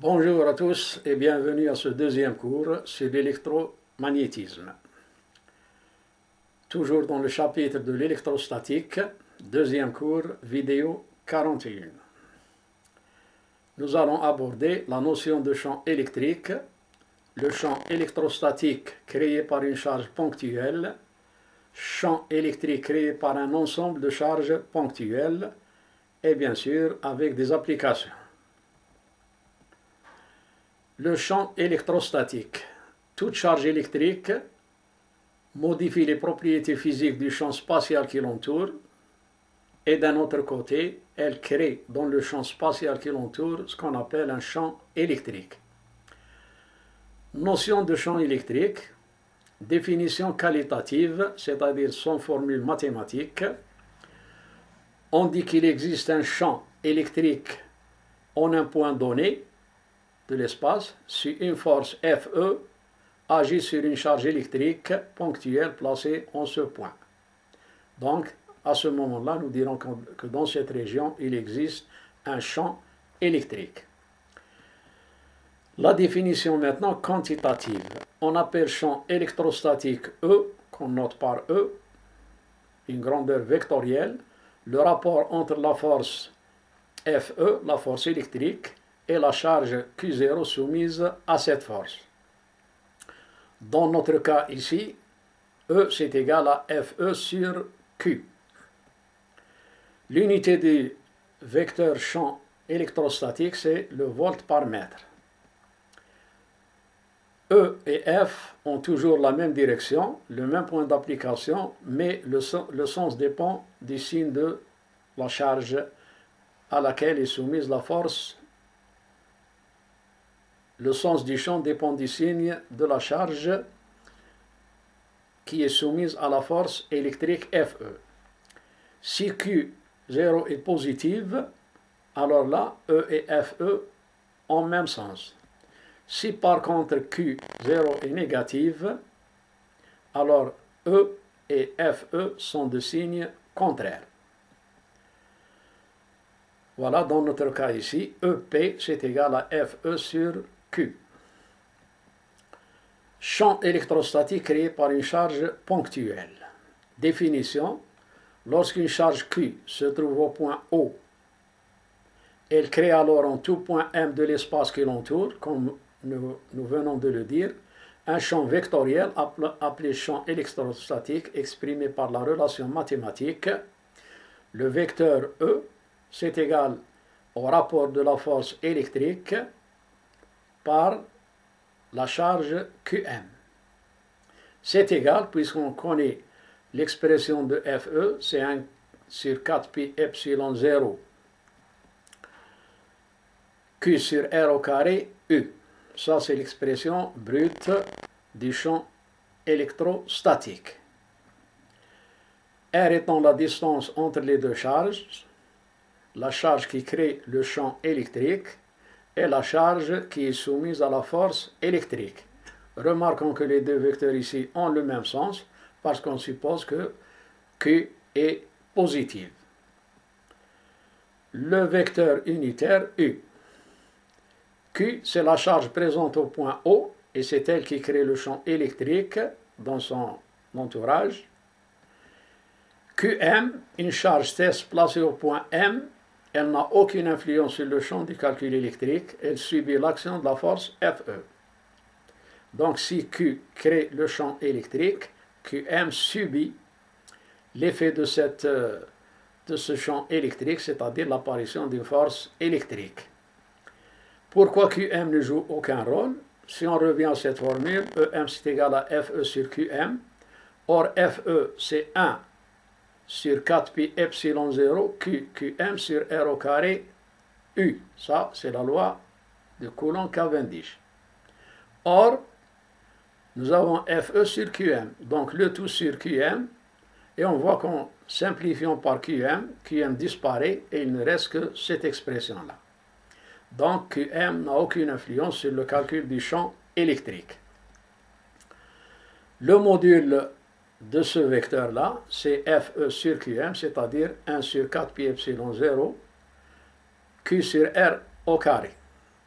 Bonjour à tous et bienvenue à ce deuxième cours sur l'électromagnétisme. Toujours dans le chapitre de l'électrostatique, deuxième cours, vidéo 41. Nous allons aborder la notion de champ électrique, le champ électrostatique créé par une charge ponctuelle, champ électrique créé par un ensemble de charges ponctuelles et bien sûr avec des applications. Le champ électrostatique. Toute charge électrique modifie les propriétés physiques du champ spatial qui l'entoure et d'un autre côté, elle crée dans le champ spatial qui l'entoure ce qu'on appelle un champ électrique. Notion de champ électrique, définition qualitative, c'est-à-dire son formule mathématique. On dit qu'il existe un champ électrique en un point donné de l'espace si une force Fe agit sur une charge électrique ponctuelle placée en ce point. Donc, à ce moment-là, nous dirons que dans cette région, il existe un champ électrique. La définition maintenant quantitative. On appelle champ électrostatique E, qu'on note par E, une grandeur vectorielle, le rapport entre la force Fe, la force électrique, et la charge Q0 soumise à cette force. Dans notre cas ici, E c'est égal à Fe sur Q. L'unité du vecteur champ électrostatique, c'est le volt par mètre. E et F ont toujours la même direction, le même point d'application, mais le sens dépend du signe de la charge à laquelle est soumise la force. Le sens du champ dépend du signe de la charge qui est soumise à la force électrique Fe. Si Q0 est positive, alors là, E et Fe ont le même sens. Si par contre Q0 est négative, alors E et Fe sont de signes contraires. Voilà, dans notre cas ici, EP c'est égal à Fe sur Q. Champ électrostatique créé par une charge ponctuelle. Définition. Lorsqu'une charge Q se trouve au point O, elle crée alors en tout point M de l'espace qui l'entoure, comme nous venons de le dire, un champ vectoriel appelé champ électrostatique exprimé par la relation mathématique. Le vecteur E, c'est égal au rapport de la force électrique par la charge Qm. C'est égal, puisqu'on connaît l'expression de Fe, c'est 1 sur 4 pi epsilon 0 Q sur R au carré U. Ça, c'est l'expression brute du champ électrostatique. R étant la distance entre les deux charges, la charge qui crée le champ électrique, et la charge qui est soumise à la force électrique. Remarquons que les deux vecteurs ici ont le même sens parce qu'on suppose que Q est positif. Le vecteur unitaire U. Q, c'est la charge présente au point O et c'est elle qui crée le champ électrique dans son entourage. Qm, une charge test placée au point M, elle n'a aucune influence sur le champ du calcul électrique, elle subit l'action de la force Fe. Donc si Q crée le champ électrique, Qm subit l'effet de ce champ électrique, c'est-à-dire l'apparition d'une force électrique. Pourquoi Qm ne joue aucun rôle? Si on revient à cette formule, Em c'est égal à Fe sur Qm. Or Fe c'est 1 sur 4 pi epsilon 0 Qm sur R au carré U. Ça, c'est la loi de Coulomb-Cavendish. Or, nous avons Fe sur Qm, donc le tout sur Qm, et on voit qu'en simplifiant par Qm disparaît et il ne reste que cette expression-là. Donc Qm n'a aucune influence sur le calcul du champ électrique. Le module de ce vecteur-là, c'est Fe sur Qm, c'est-à-dire 1 sur 4 pi epsilon 0 Q sur R au carré.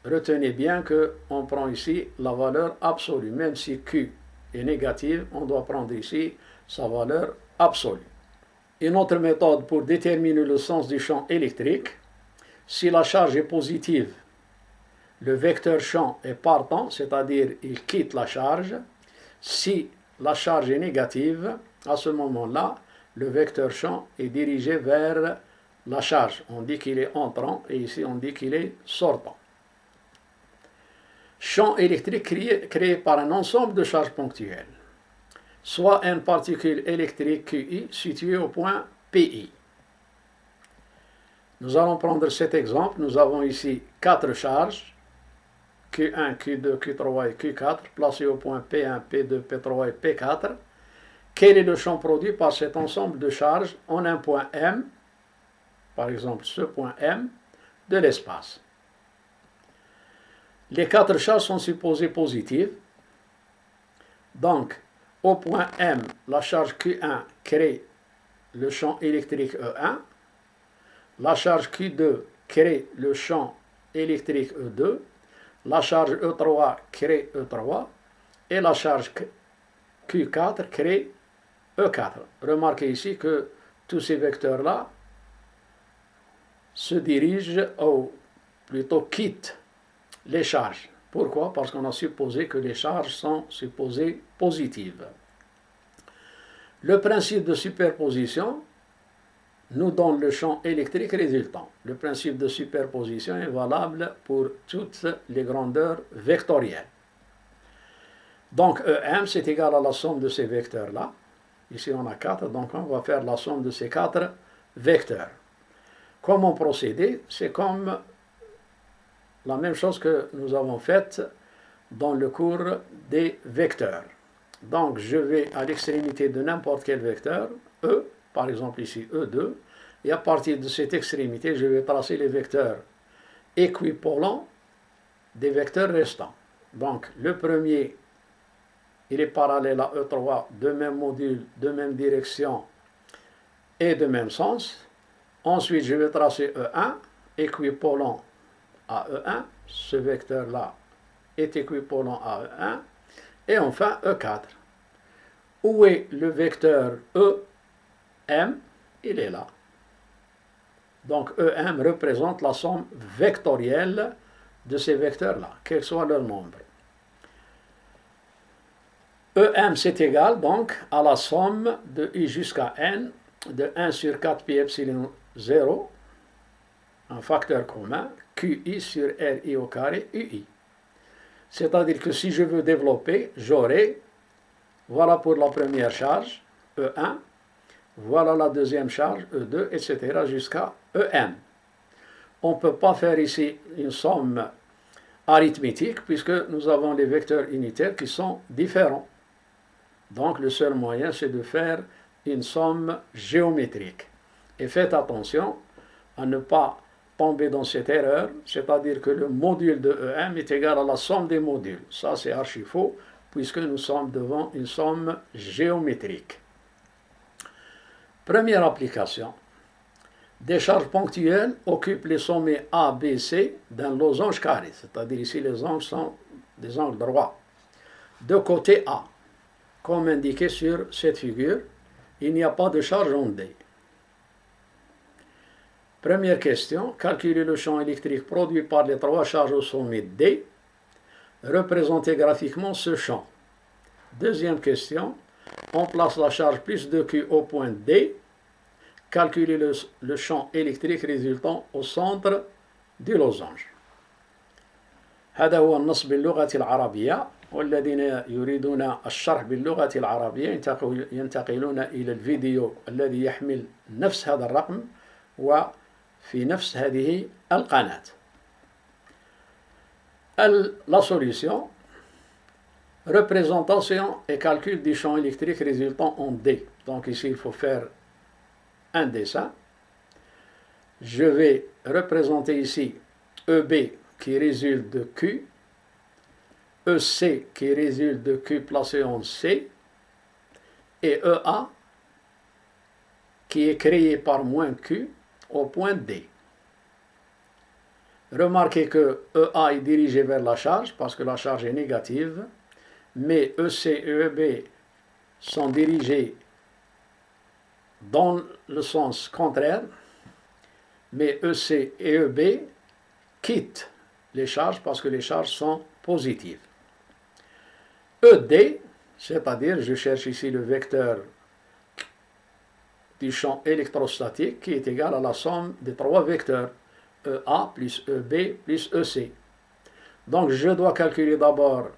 retenez bien qu'on prend ici la valeur absolue. Même si Q est négative, on doit prendre ici sa valeur absolue. Une autre méthode pour déterminer le sens du champ électrique, si la charge est positive, le vecteur champ est partant, c'est-à-dire il quitte la charge. Si la charge est négative, à ce moment-là, le vecteur champ est dirigé vers la charge. On dit qu'il est entrant et ici on dit qu'il est sortant. Champ électrique créé par un ensemble de charges ponctuelles, soit une particule électrique QI située au point PI. Nous allons prendre cet exemple. Nous avons ici 4 charges, Q1, Q2, Q3 et Q4, placées au point P1, P2, P3 et P4. Quel est le champ produit par cet ensemble de charges en un point M, par exemple ce point M, de l'espace? Les 4 charges sont supposées positives. Donc, au point M, la charge Q1 crée le champ électrique E1. La charge Q2 crée le champ électrique E2. La charge E3 crée E3. Et la charge Q4 crée E4. Remarquez ici que tous ces vecteurs-là se dirigent, ou plutôt quittent les charges. Pourquoi? Parce qu'on a supposé que les charges sont supposées positives. Le principe de superposition nous donne le champ électrique résultant. Le principe de superposition est valable pour toutes les grandeurs vectorielles. Donc EM, c'est égal à la somme de ces vecteurs-là. Ici, on a 4, donc on va faire la somme de ces 4 vecteurs. Comment procéder? C'est comme la même chose que nous avons faite dans le cours des vecteurs. Donc, je vais à l'extrémité de n'importe quel vecteur, E, par exemple ici E2, et à partir de cette extrémité, je vais tracer les vecteurs équivalents des vecteurs restants. Donc, le premier, il est parallèle à E3, de même module, de même direction et de même sens. Ensuite, je vais tracer E1, équivalent à E1, ce vecteur-là est équivalent à E1, et enfin E4. Où est le vecteur EM? Il est là. Donc EM représente la somme vectorielle de ces vecteurs-là, quel soit leur nombre. EM c'est égal donc à la somme de I jusqu'à N de 1 sur 4 pi epsilon 0, un facteur commun, QI sur RI au carré UI. C'est-à-dire que si je veux développer, j'aurai, voilà pour la première charge, E1, voilà la deuxième charge, E2, etc. jusqu'à EN. On ne peut pas faire ici une somme arithmétique puisque nous avons les vecteurs unitaires qui sont différents. Donc le seul moyen c'est de faire une somme géométrique. Et faites attention à ne pas tomber dans cette erreur, c'est-à-dire que le module de EM est égal à la somme des modules. Ça c'est archi faux puisque nous sommes devant une somme géométrique. Première application. Des charges ponctuelles occupent les sommets A, B, C d'un losange carré, c'est-à-dire ici les angles sont des angles droits. De côté A, comme indiqué sur cette figure, il n'y a pas de charge en D. Première question, calculer le champ électrique produit par les 3 charges au sommet D. Représentez graphiquement ce champ. Deuxième question, on place la charge plus 2Q au point D. Calculer le champ électrique résultant au centre du losange. هذا هو النص باللغة العربية، والذين يريدون الشرح باللغة العربية ينتقلون إلى الفيديو الذي يحمل نفس هذا الرقم وفي نفس هذه القناة. La solution, représentation et calcul du champ électrique résultant en D. Donc ici il faut faire un dessin. Je vais représenter ici EB qui résulte de Q, EC qui résulte de Q placé en C, et EA qui est créé par moins Q au point D. Remarquez que EA est dirigé vers la charge parce que la charge est négative, mais EC et EB sont dirigés dans le sens contraire, mais EC et EB quittent les charges parce que les charges sont positives. ED, c'est-à-dire, je cherche ici le vecteur du champ électrostatique qui est égal à la somme des trois vecteurs EA plus EB plus EC. Donc je dois calculer d'abord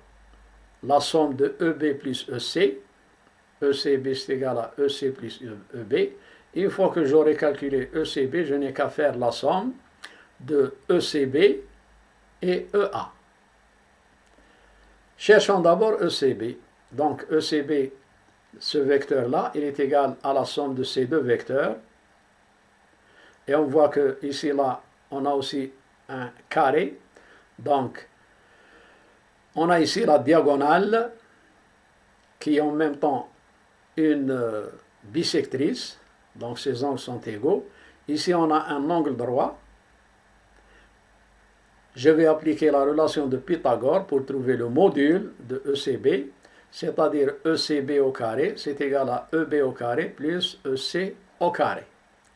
la somme de EB plus EC. ECB c'est égal à EC plus EB. Une fois que j'aurai calculé ECB, je n'ai qu'à faire la somme de ECB et EA. Cherchons d'abord ECB. Donc ECB, ce vecteur-là, il est égal à la somme de ces deux vecteurs. Et on voit que ici, là, on a aussi un carré. Donc, on a ici la diagonale qui est en même temps une bisectrice. Donc, ces angles sont égaux. Ici, on a un angle droit. Je vais appliquer la relation de Pythagore pour trouver le module de ECB, c'est-à-dire ECB au carré, c'est égal à EB au carré plus EC au carré.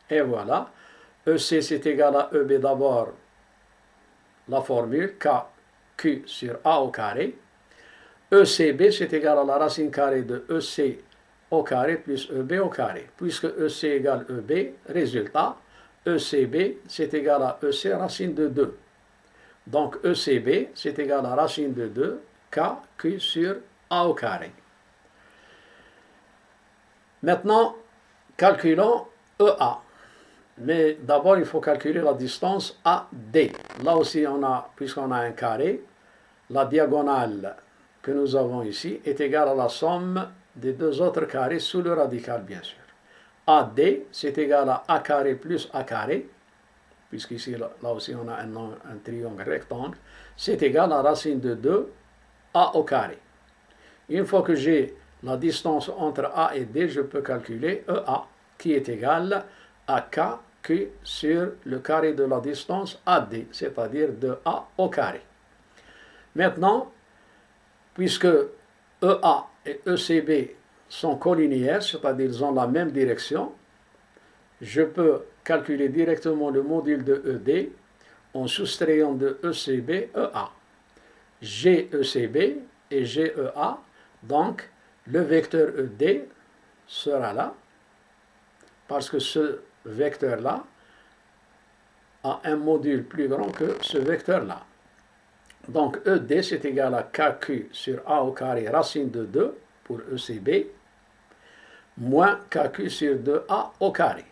Et voilà, EC c'est égal à EB d'abord, la formule KQ sur A au carré. ECB c'est égal à la racine carrée de EC au carré plus EB au carré. Puisque EC égale EB, résultat, ECB c'est égal à EC racine de 2. Donc ECB, c'est égal à racine de 2, KQ sur A au carré. Maintenant, calculons EA. Mais d'abord, il faut calculer la distance AD. Là aussi, puisqu'on a un carré, la diagonale que nous avons ici est égale à la somme des deux autres carrés sous le radical, bien sûr. AD, c'est égal à A carré plus A carré. Puisqu'ici, là aussi, on a un triangle rectangle, c'est égal à racine de 2, A au carré. Une fois que j'ai la distance entre A et D, je peux calculer EA, qui est égal à KQ sur le carré de la distance AD, c'est-à-dire 2A au carré. Maintenant, puisque EA et ECB sont collinéaires, c'est-à-dire ils ont la même direction, je peux calculer directement le module de ED en soustrayant de ECB EA. J'ai ECB et j'ai EA, donc le vecteur ED sera là, parce que ce vecteur-là a un module plus grand que ce vecteur-là. Donc ED c'est égal à KQ sur A au carré racine de 2 pour ECB, moins KQ sur 2A au carré.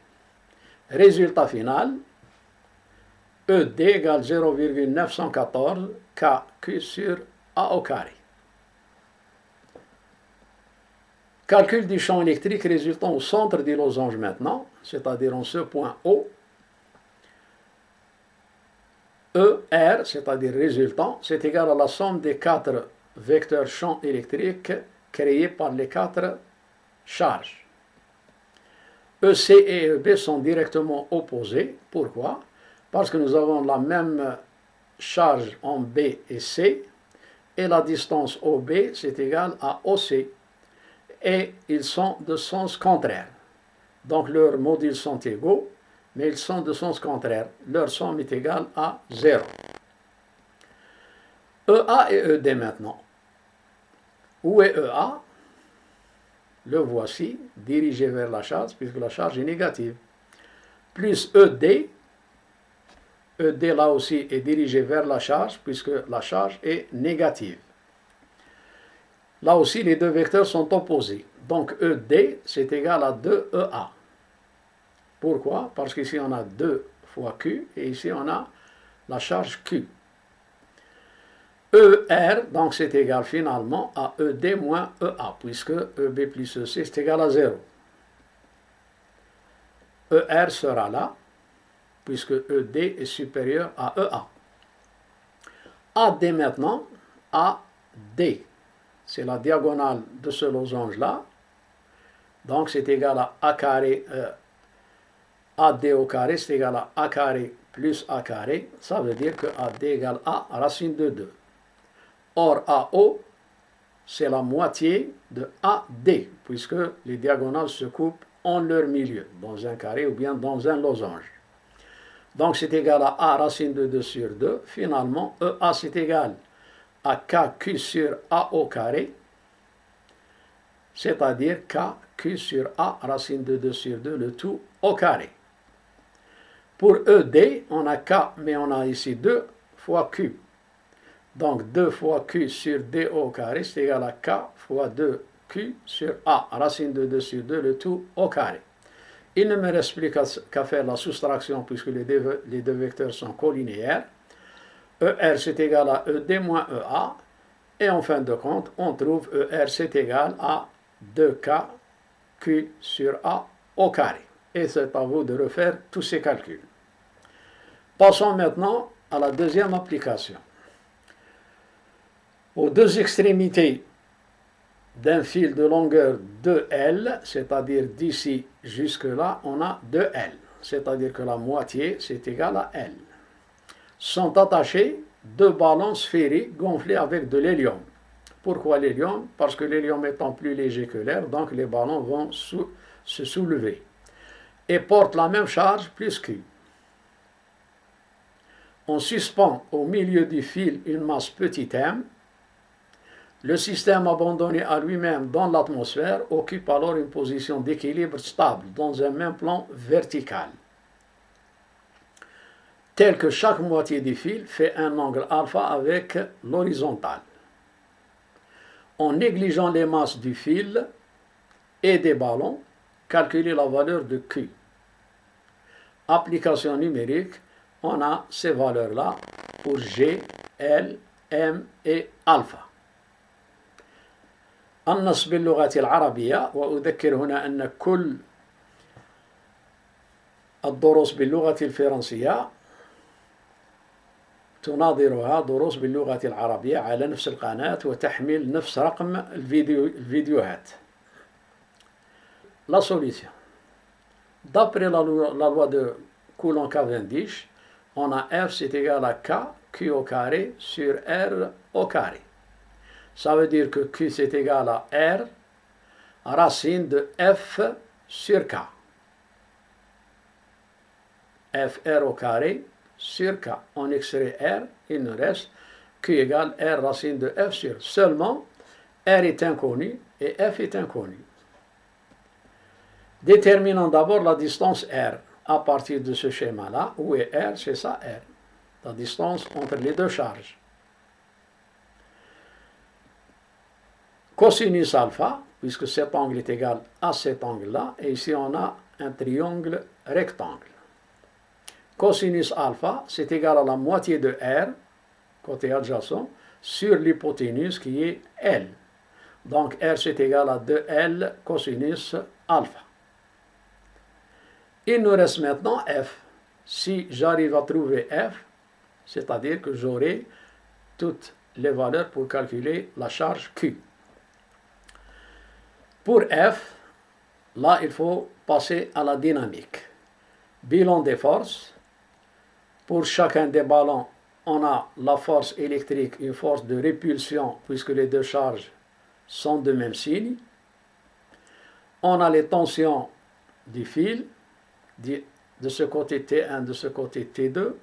Résultat final, ED égale 0,914 KQ sur A au carré. Calcul du champ électrique résultant au centre du losange maintenant, c'est-à-dire en ce point O. ER, c'est-à-dire résultant, c'est égal à la somme des 4 vecteurs champ électrique créés par les 4 charges. EC et EB sont directement opposés. Pourquoi? Parce que nous avons la même charge en B et C, et la distance OB, c'est égal à OC. Et ils sont de sens contraire. Donc leurs modules sont égaux, mais ils sont de sens contraire. Leur somme est égale à 0. EA et ED maintenant. Où est EA? Le voici, dirigé vers la charge, puisque la charge est négative. Plus ED, ED là aussi est dirigé vers la charge, puisque la charge est négative. Là aussi, les deux vecteurs sont opposés. Donc ED, c'est égal à 2EA. Pourquoi? Parce qu'ici, on a 2 fois Q, et ici, on a la charge Q. ER, donc c'est égal finalement à ED moins EA, puisque EB plus EC, c'est égal à 0. ER sera là, puisque ED est supérieur à EA. AD maintenant, AD, c'est la diagonale de ce losange-là, donc c'est égal à A carré AD au carré, c'est égal à A carré plus A carré. Ça veut dire que AD égale A racine de 2. Or, AO, c'est la moitié de AD, puisque les diagonales se coupent en leur milieu, dans un carré ou bien dans un losange. Donc, c'est égal à A racine de 2 sur 2. Finalement, EA, c'est égal à KQ sur A au carré, c'est-à-dire KQ sur A racine de 2 sur 2, le tout au carré. Pour ED, on a K, mais on a ici 2 fois Q. Donc 2 fois Q sur D au carré, c'est égal à K fois 2Q sur A, racine de 2 sur 2, le tout au carré. Il ne me reste plus qu'à faire la soustraction puisque les deux vecteurs sont collinéaires. ER c'est égal à ED moins EA. Et en fin de compte, on trouve ER c'est égal à 2K Q sur A au carré. Et c'est à vous de refaire tous ces calculs. Passons maintenant à la deuxième application. Aux deux extrémités d'un fil de longueur 2L, c'est-à-dire d'ici jusque-là, on a 2L. C'est-à-dire que la moitié, c'est égal à L. Sont attachés deux ballons sphériques gonflés avec de l'hélium. Pourquoi l'hélium? Parce que l'hélium étant plus léger que l'air, donc les ballons vont se soulever et portent la même charge plus Q. On suspend au milieu du fil une masse petit m. Le système abandonné à lui-même dans l'atmosphère occupe alors une position d'équilibre stable dans un même plan vertical, tel que chaque moitié du fil fait un angle alpha avec l'horizontale. En négligeant les masses du fil et des ballons, calculer la valeur de Q. Application numérique, on a ces valeurs-là pour G, L, M et alpha. النص باللغة العربية، وأذكر هنا أن كل الدروس باللغة الفرنسية تناظرها دروس باللغة العربية على نفس القناة وتحمل نفس رقم الفيديوهات. La solution. D'après la loi de Coulomb-Cavendish, on a F c'est égal à K, Q au carré sur R au carré. Ça veut dire que Q c'est égal à R, racine de F sur K. FR au carré sur K. On extrait R, il nous reste Q égale R racine de F sur. Seulement, R est inconnu et F est inconnu. Déterminons d'abord la distance R. À partir de ce schéma-là, où est R? C'est ça R. La distance entre les deux charges. Cosinus alpha, puisque cet angle est égal à cet angle-là, et ici on a un triangle rectangle. Cosinus alpha, c'est égal à la moitié de R, côté adjacent, sur l'hypoténuse qui est L. Donc R c'est égal à 2L cosinus alpha. Il nous reste maintenant F. Si j'arrive à trouver F, c'est-à-dire que j'aurai toutes les valeurs pour calculer la charge Q. Pour F, là, il faut passer à la dynamique. Bilan des forces. Pour chacun des ballons, on a la force électrique, une force de répulsion, puisque les deux charges sont de même signe. On a les tensions du fil, de ce côté T1, de ce côté T2.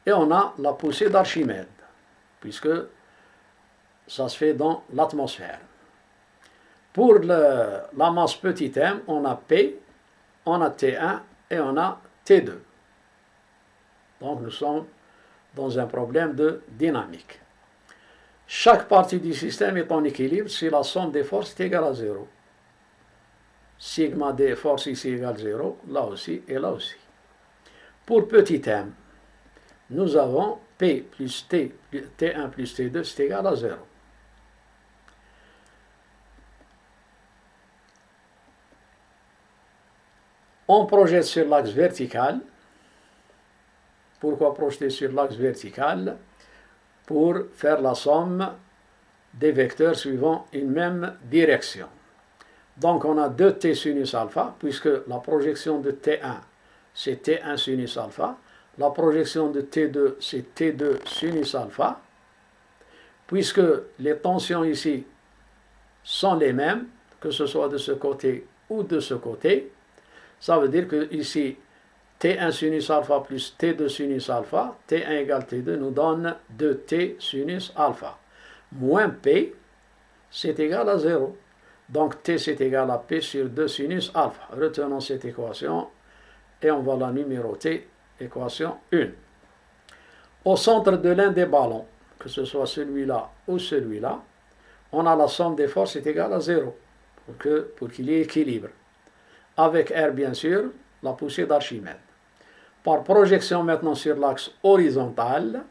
Et on a la poussée d'Archimède, puisque ça se fait dans l'atmosphère. Pour la masse petit m, on a P, on a T1 et on a T2. Donc nous sommes dans un problème de dynamique. Chaque partie du système est en équilibre si la somme des forces est égale à 0. Sigma des forces ici égale 0, là aussi et là aussi. Pour petit m, nous avons P plus T, T1 plus T2, c'est égal à 0. On projette sur l'axe vertical. Pourquoi projeter sur l'axe vertical? Pour faire la somme des vecteurs suivant une même direction. Donc on a 2T sinus alpha, puisque la projection de T1 c'est T1 sinus alpha. La projection de T2, c'est T2 sinus alpha. Puisque les tensions ici sont les mêmes, que ce soit de ce côté ou de ce côté, ça veut dire que ici, T1 sinus alpha plus T2 sinus alpha, T1 égale T2 nous donne 2T sinus alpha. Moins P, c'est égal à 0. Donc T, c'est égal à P sur 2 sinus alpha. Retenons cette équation et on va la numéroter, équation 1. Au centre de l'un des ballons, que ce soit celui-là ou celui-là, on a la somme des forces est égale à 0 pour qu'il y ait équilibre. Avec R, bien sûr, la poussée d'Archimède. Par projection maintenant sur l'axe horizontal,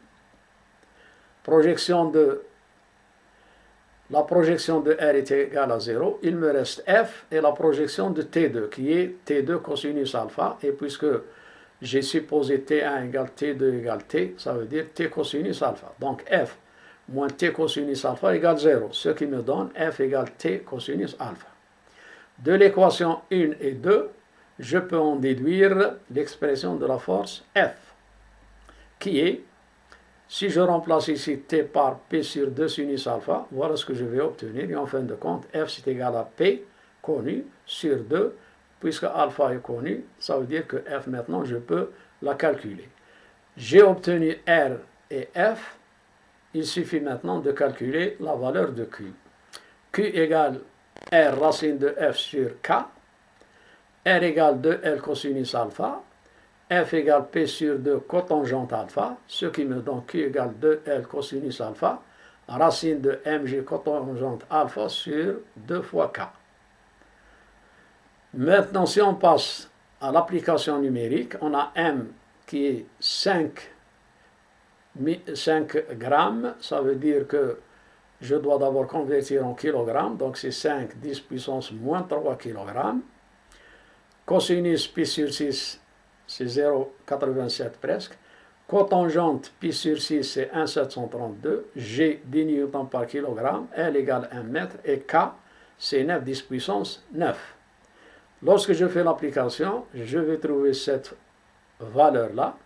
la projection de R est égale à 0, il me reste F et la projection de T2 qui est T2 cosinus alpha, et puisque j'ai supposé T1 égale T2 égale T, ça veut dire T cosinus alpha. Donc F moins T cosinus alpha égale 0, ce qui me donne F égale T cosinus alpha. De l'équation 1 et 2, je peux en déduire l'expression de la force F, qui est, si je remplace ici T par P sur 2 sinus alpha, voilà ce que je vais obtenir, et en fin de compte, F c'est égal à P, connu, sur 2, puisque alpha est connu, ça veut dire que F maintenant, je peux la calculer. J'ai obtenu R et F, il suffit maintenant de calculer la valeur de Q. Q égale R racine de F sur K, R égale 2L cosinus alpha, F égale P sur 2 cotangente alpha, ce qui me donne Q égale 2L cosinus alpha, racine de mg cotangente alpha sur 2 fois K. Maintenant, si on passe à l'application numérique, on a M qui est 5 grammes, ça veut dire que je dois d'abord convertir en kilogrammes, donc c'est 5 10 puissance moins 3 kg. Cosinus pi sur 6, c'est 0,87 presque. Cotangente pi sur 6, c'est 1,732. G 10 newtons par kilogramme, L égale 1 mètre, et K, c'est 9 10 puissance 9. Lorsque je fais l'application, je vais trouver cette valeur-là,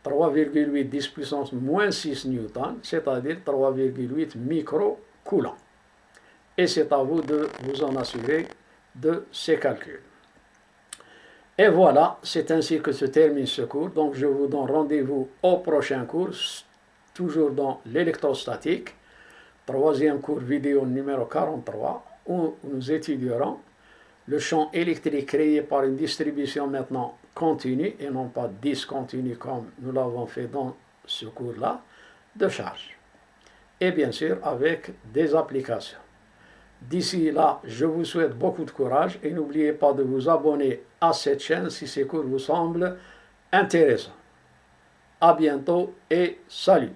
3,8 10 puissance moins 6 newtons, c'est-à-dire 3,8 microcoulomb. Et c'est à vous de vous en assurer de ces calculs. Et voilà, c'est ainsi que se termine ce cours. Donc je vous donne rendez-vous au prochain cours, toujours dans l'électrostatique, troisième cours vidéo numéro 43, où nous étudierons le champ électrique créé par une distribution maintenant continue et non pas discontinue comme nous l'avons fait dans ce cours-là, de charge. Et bien sûr avec des applications. D'ici là, je vous souhaite beaucoup de courage et n'oubliez pas de vous abonner à cette chaîne si ces cours vous semblent intéressants. À bientôt et salut!